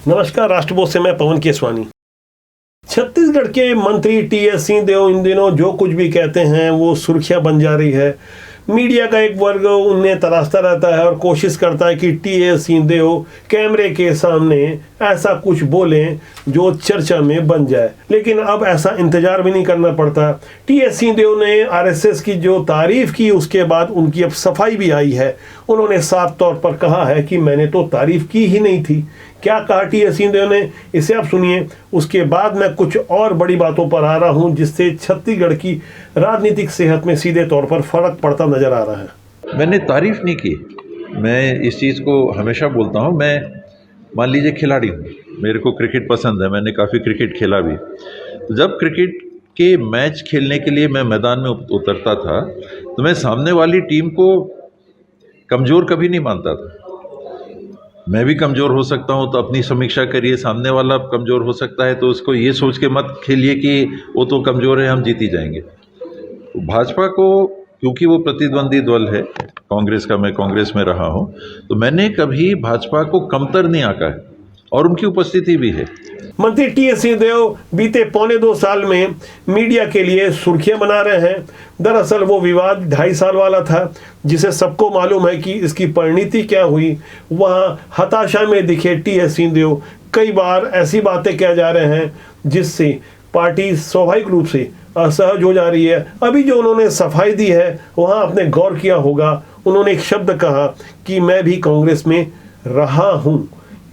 नमस्कार, राष्ट्रबोध से मैं पवन केसवानी। छत्तीसगढ़ के मंत्री टीएस सिंहदेव इन दिनों जो कुछ भी कहते हैं वो सुर्खियां बन जा रही है। मीडिया का एक वर्ग उन्हें तराशता रहता है और कोशिश करता है कि टीएस सिंहदेव कैमरे के सामने ऐसा कुछ बोलें जो चर्चा में बन जाए, लेकिन अब ऐसा इंतजार भी नहीं करना पड़ता। टीएस सिंहदेव ने आरएसएस की जो तारीफ की उसके बाद उनकी अब सफाई भी आई है। उन्होंने साफ तौर पर कहा है कि मैंने तो तारीफ की ही नहीं थी। क्या कहा टीएस सिंहदेव ने, इसे आप सुनिए। उसके बाद मैं कुछ और बड़ी बातों पर आ रहा हूं जिससे छत्तीसगढ़ की राजनीतिक सेहत में सीधे तौर पर फर्क पड़ता नजर आ रहा है। मैंने तारीफ नहीं की। मैं इस चीज़ को हमेशा बोलता हूं। मैं मान लीजिए खिलाड़ी हूं, मेरे को क्रिकेट पसंद है, मैंने काफ़ी क्रिकेट खेला भी। तो जब क्रिकेट के मैच खेलने के लिए मैं मैदान में उतरता था तो मैं सामने वाली टीम को कमज़ोर कभी नहीं मानता था। मैं भी कमज़ोर हो सकता हूं, तो अपनी समीक्षा करिए। सामने वाला कमज़ोर हो सकता है तो उसको ये सोच के मत खेलिए कि वो तो कमज़ोर है, हम जीत ही जाएंगे। तो भाजपा को, क्योंकि वो प्रतिद्वंदी दल है कांग्रेस का, मैं कांग्रेस में रहा हूं, तो मैंने कभी भाजपा को कमतर नहीं आंका है और उनकी उपस्थिति भी है। मंत्री टीएस सिंहदेव बीते 1.25 साल में मीडिया के लिए सुर्खियां बना रहे हैं। दरअसल वो विवाद 2.5 साल वाला था जिसे सबको मालूम है कि इसकी परिणति क्या हुई। वहां हताशा में दिखे टीएस सिंहदेव कई बार ऐसी बातें कह जा रहे हैं जिससे पार्टी स्वाभाविक रूप से असहज हो जा रही है। अभी जो उन्होंने सफाई दी है वहां आपने गौर किया होगा, उन्होंने एक शब्द कहा कि मैं भी कांग्रेस में रहा हूं।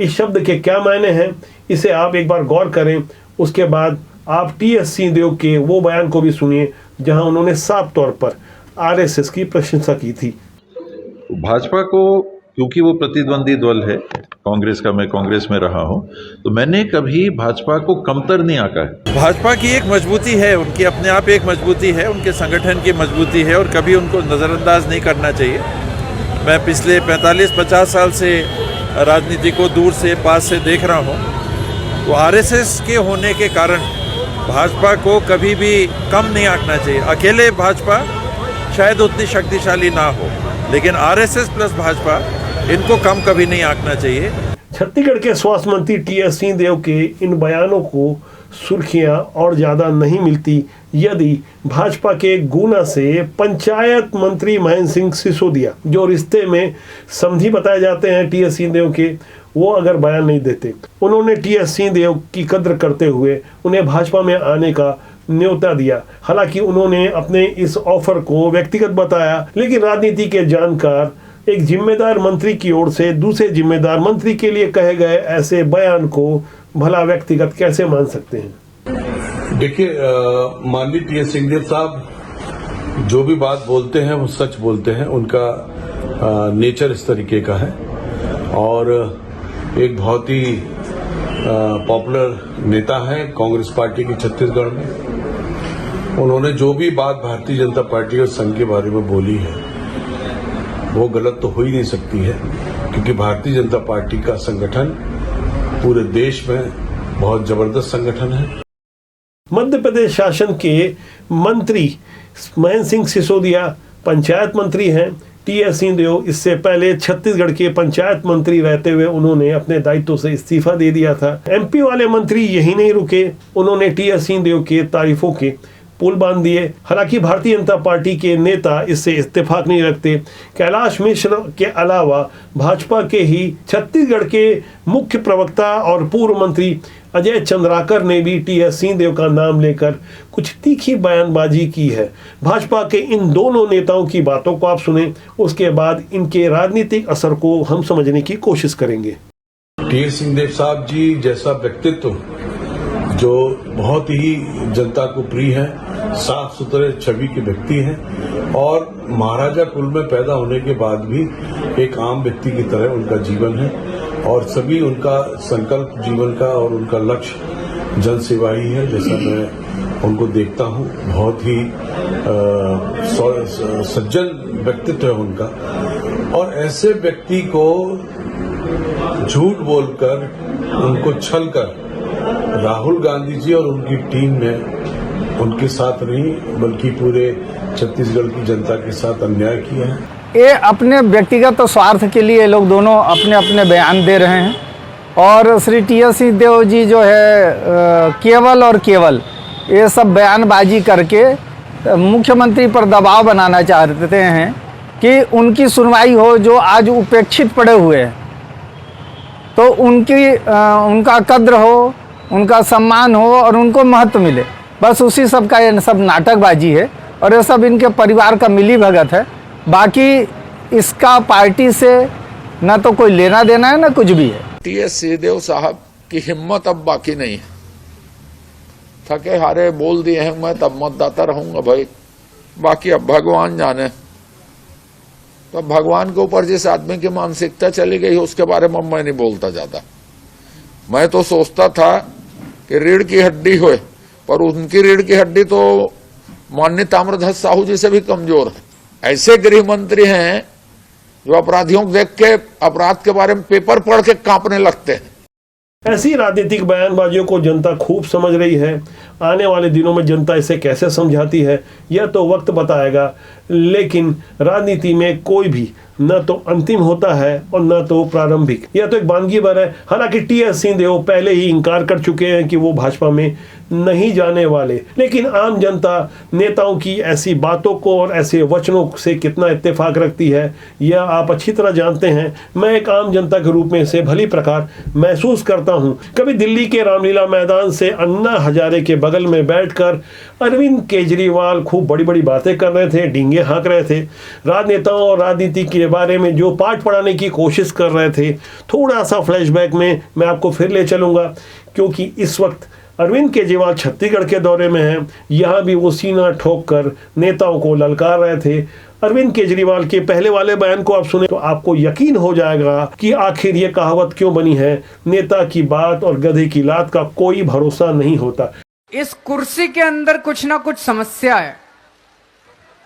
इस शब्द के क्या मायने हैं, इसे आप एक बार गौर करें। उसके बाद आप टीएस सिंहदेव के वो बयान को भी सुनिए जहां उन्होंने साफ तौर पर आरएसएस की प्रशंसा की थी। भाजपा को, क्योंकि वो प्रतिद्वंदी दल है कांग्रेस का, मैं कांग्रेस में रहा हूं, तो मैंने कभी भाजपा को कमतर नहीं आंका है। भाजपा की एक मजबूती है, उनकी अपने आप एक मजबूती है, उनके संगठन की मजबूती है और कभी उनको नज़रअंदाज नहीं करना चाहिए। मैं पिछले 45-50 साल से राजनीति को दूर से पास से देख रहा हूँ। तो आरएसएस के होने के कारण भाजपा को कभी भी कम नहीं आंकना चाहिए। अकेले भाजपा शायद उतनी शक्तिशाली ना हो, लेकिन आरएसएस प्लस भाजपा, इनको कम कभी नहीं आंकना चाहिए। छत्तीसगढ़ के स्वास्थ्य मंत्री टीएस सिंहदेव के इन बयानों को सुर्खियां और ज्यादा नहीं मिलती यदि भाजपा के गुना से पंचायत मंत्री महेंद्र सिंह सिसोदिया, जो रिश्ते में समधी बताए जाते हैं टीएस सिंहदेव के, वो अगर बयान नहीं देते। उन्होंने टीएस सिंहदेव की कद्र करते हुए उन्हें भाजपा में आने का न्योता दिया। हालांकि उन्होंने अपने इस ऑफर को व्यक्तिगत बताया, लेकिन राजनीति के जानकार एक जिम्मेदार मंत्री की ओर से दूसरे जिम्मेदार मंत्री के लिए कहे गए ऐसे बयान को भला व्यक्तिगत कैसे मान सकते हैं। देखिए, माननीय टीएस सिंहदेव साहब जो भी बात बोलते हैं वो सच बोलते हैं। उनका नेचर इस तरीके का है और एक बहुत ही पॉपुलर नेता है कांग्रेस पार्टी की छत्तीसगढ़ में। उन्होंने जो भी बात भारतीय जनता पार्टी और संघ के बारे में बोली है वो गलत तो हो ही नहीं सकती है, क्योंकि भारतीय जनता पार्टी का संगठन पूरे देश में बहुत जबरदस्त संगठन है। मध्य प्रदेश शासन के मंत्री महेंद्र सिंह सिसोदिया पंचायत मंत्री हैं। टीएस सिंहदेव इससे पहले छत्तीसगढ़ के पंचायत मंत्री रहते हुए उन्होंने अपने दायित्व से इस्तीफा दे दिया था। एमपी वाले मंत्री यही नहीं रुके, उन्होंने टीएस सिंहदेव के तारीफों के पुल बांध दिए। हालांकि भारतीय जनता पार्टी के नेता इससे इत्तेफाक नहीं रखते। कैलाश मिश्र के अलावा भाजपा के ही छत्तीसगढ़ के मुख्य प्रवक्ता और पूर्व मंत्री अजय चंद्राकर ने भी टीएस सिंहदेव का नाम लेकर कुछ तीखी बयानबाजी की है। भाजपा के इन दोनों नेताओं की बातों को आप सुने, उसके बाद इनके राजनीतिक असर को हम समझने की कोशिश करेंगे। टीएस सिंहदेव साहब जी जैसा व्यक्तित्व जो बहुत ही जनता को प्रिय है, साफ सुथरे छवि के व्यक्ति हैं और महाराजा कुल में पैदा होने के बाद भी एक आम व्यक्ति की तरह उनका जीवन है और सभी उनका संकल्प जीवन का और उनका लक्ष्य जन सेवा ही है। जैसा मैं उनको देखता हूं, बहुत ही सज्जन व्यक्तित्व है उनका और ऐसे व्यक्ति को झूठ बोलकर, उनको छल कर राहुल गांधी जी और उनकी टीम ने उनके साथ नहीं बल्कि पूरे छत्तीसगढ़ की जनता के साथ अन्याय किया है। ये अपने व्यक्तिगत स्वार्थ के लिए लोग दोनों अपने अपने बयान दे रहे हैं और श्री टी.एस. सिंहदेव जी जो है केवल और केवल ये सब बयानबाजी करके मुख्यमंत्री पर दबाव बनाना चाहते हैं कि उनकी सुनवाई हो, जो आज उपेक्षित पड़े हुए हैं, तो उनका कद्र हो, उनका सम्मान हो और उनको महत्व मिले। बस उसी सब का ये सब नाटकबाजी है और ये सब इनके परिवार का मिली भगत है। बाकी इसका पार्टी से ना तो कोई लेना देना है ना कुछ भी है। टी.एस. सिंहदेव साहब की हिम्मत अब बाकी नहीं है। थके हारे बोल दिए हैं मैं तब मतदाता रहूंगा भाई, बाकी अब भगवान जाने। तो भगवान के ऊपर जिस आदमी की मानसिकता चली गई उसके बारे में मैं नहीं बोलता ज्यादा। मैं तो सोचता था कि रीढ़ की हड्डी होए, पर उनकी रीढ़ की हड्डी तो माननीय ताम्रध्वज साहू जी से भी कमजोर है। ऐसे गृह मंत्री हैं जो अपराधियों को देख के अपराध के बारे में पेपर पढ़ के कांपने लगते हैं। ऐसी राजनीतिक बयानबाजियों को जनता खूब समझ रही है। आने वाले दिनों में जनता इसे कैसे समझाती है यह तो वक्त बताएगा, लेकिन राजनीति में कोई भी न तो अंतिम होता है और न तो प्रारंभिक। यह तो एक वानगी भर है। हालांकि टी.एस. सिंहदेव पहले ही इनकार कर चुके हैं कि वो भाजपा में नहीं जाने वाले, लेकिन आम जनता नेताओं की ऐसी बातों को और ऐसे वचनों से कितना इत्तेफाक रखती है यह आप अच्छी तरह जानते हैं। मैं एक आम जनता के रूप में इसे भली प्रकार महसूस करता हूं। कभी दिल्ली के रामलीला मैदान से अन्ना हजारे के बगल में बैठकर अरविंद केजरीवाल खूब बड़ी बड़ी बातें कर रहे थे, डींगे हाँक रहे थे, राजनेताओं और राजनीति के बारे में जो पाठ पढ़ाने की कोशिश कर रहे थे। थोड़ा सा फ्लैशबैक में मैं आपको फिर ले चलूंगा, क्योंकि इस वक्त अरविंद केजरीवाल छत्तीसगढ़ के दौरे में हैं। यहाँ भी वो सीना ठोक कर नेताओं को ललकार रहे थे। अरविंद केजरीवाल के पहले वाले बयान को आप सुने तो आपको यकीन हो जाएगा कि आखिर ये कहावत क्यों बनी है, नेता की बात और गधे की लात का कोई भरोसा नहीं होता। इस कुर्सी के अंदर कुछ ना कुछ समस्या है।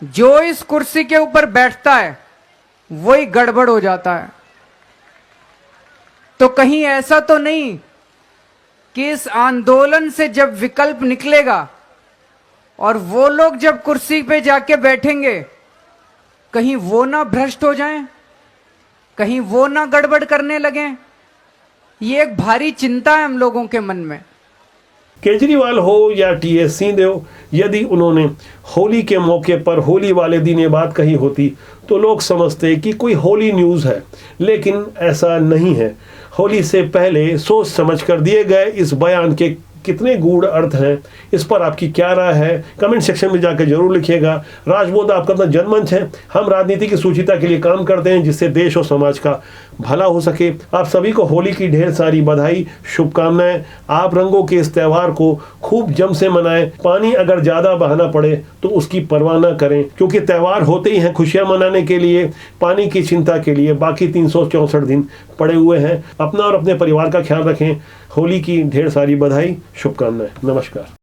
जो इस कुर्सी के ऊपर बैठता है वही गड़बड़ हो जाता है। तो कहीं ऐसा तो नहीं कि इस आंदोलन से जब विकल्प निकलेगा और वो लोग जब कुर्सी पे जाके बैठेंगे, कहीं वो ना भ्रष्ट हो जाएं, कहीं वो ना गड़बड़ करने लगें। ये एक भारी चिंता है हम लोगों के मन में। केजरीवाल हो या टी.एस. सिंहदेव, यदि उन्होंने होली के मौके पर होली वाले दिन ये बात कही होती तो लोग समझते कि कोई होली न्यूज़ है, लेकिन ऐसा नहीं है। होली से पहले सोच समझ कर दिए गए इस बयान के कितने गूढ़ अर्थ हैं, इस पर आपकी क्या राय है कमेंट सेक्शन में जाकर जरूर लिखिएगा। राजबोध आपका अपना जनमंच है। हम राजनीति की सुचिता के लिए काम करते हैं जिससे देश और समाज का भला हो सके। आप सभी को होली की ढेर सारी बधाई, शुभकामनाएं। आप रंगों के इस त्यौहार को खूब जम से मनाएं। पानी अगर ज़्यादा बहाना पड़े तो उसकी परवाह न करें, क्योंकि त्यौहार होते ही हैं खुशियाँ मनाने के लिए। पानी की चिंता के लिए बाकी 364 दिन पड़े हुए हैं। अपना और अपने परिवार का ख्याल रखें। होली की ढेर सारी बधाई, शुभकामनाएं। नमस्कार।